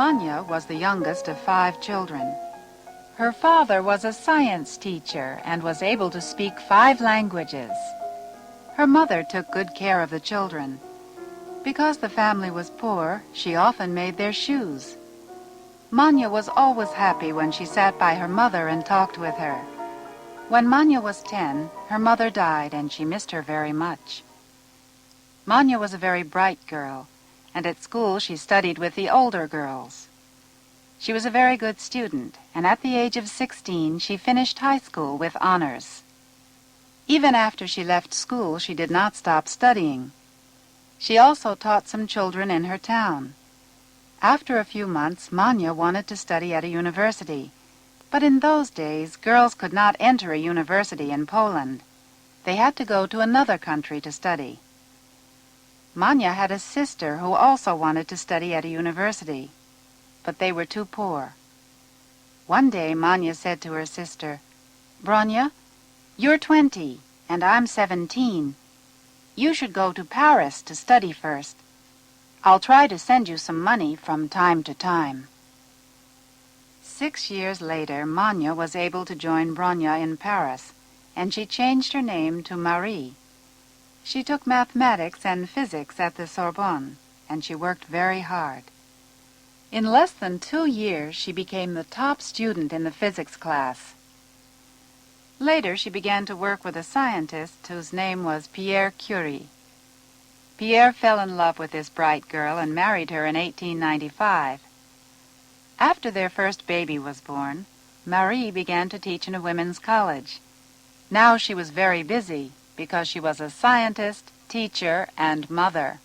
Manya was the youngest of 5 children. Her father was a science teacher and was able to speak 5 languages. Her mother took good care of the children. Because the family was poor, she often made their shoes. Manya was always happy when she sat by her mother and talked with her. When Manya was 10, her mother died and she missed her very much. Manya was a very bright girl, and at school she studied with the older girls. She was a very good student, and at the age of 16 she finished high school with honors. Even after she left school, she did not stop studying. She also taught some children in her town. After a few months, Manya wanted to study at a university, but in those days, girls could not enter a university in Poland. They had to go to another country to study. Manya had a sister who also wanted to study at a university, but they were too poor. One day, Manya said to her sister, "Bronya, you're 20, and I'm 17. You should go to Paris to study first. I'll try to send you some money from time to time." 6 years later, Manya was able to join Bronya in Paris, and she changed her name to Marie. She took mathematics and physics at the Sorbonne, and she worked very hard. In less than 2 years, she became the top student in the physics class. Later, she began to work with a scientist whose name was Pierre Curie. Pierre fell in love with this bright girl and married her in 1895. After their first baby was born, Marie began to teach in a women's college. Now she was very busy because she was a scientist, teacher, and mother.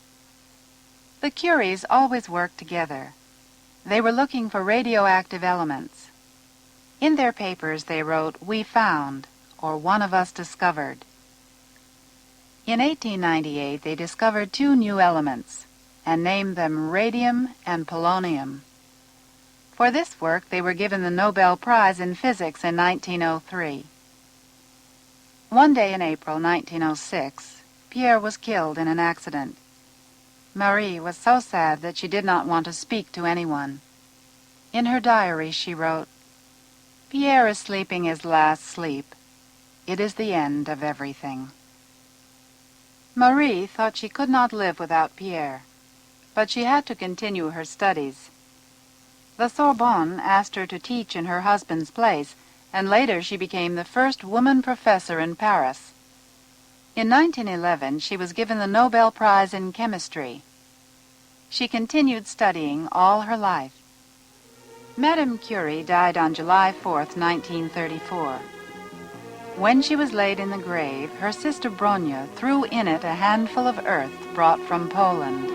The Curies always worked together. They were looking for radioactive elements. In their papers they wrote, "We found," or "One of us discovered." In 1898 they discovered 2 new elements and named them radium and polonium. For this work they were given the Nobel Prize in Physics in 1903. One day in April 1906, Pierre was killed in an accident. Marie was so sad that she did not want to speak to anyone. In her diary she wrote, "Pierre is sleeping his last sleep. It is the end of everything." Marie thought she could not live without Pierre, but she had to continue her studies. The Sorbonne asked her to teach in her husband's place, and later she became the first woman professor in Paris. In 1911, she was given the Nobel Prize in Chemistry. She continued studying all her life. Madame Curie died on July 4, 1934. When she was laid in the grave, her sister Bronya threw in it a handful of earth brought from Poland.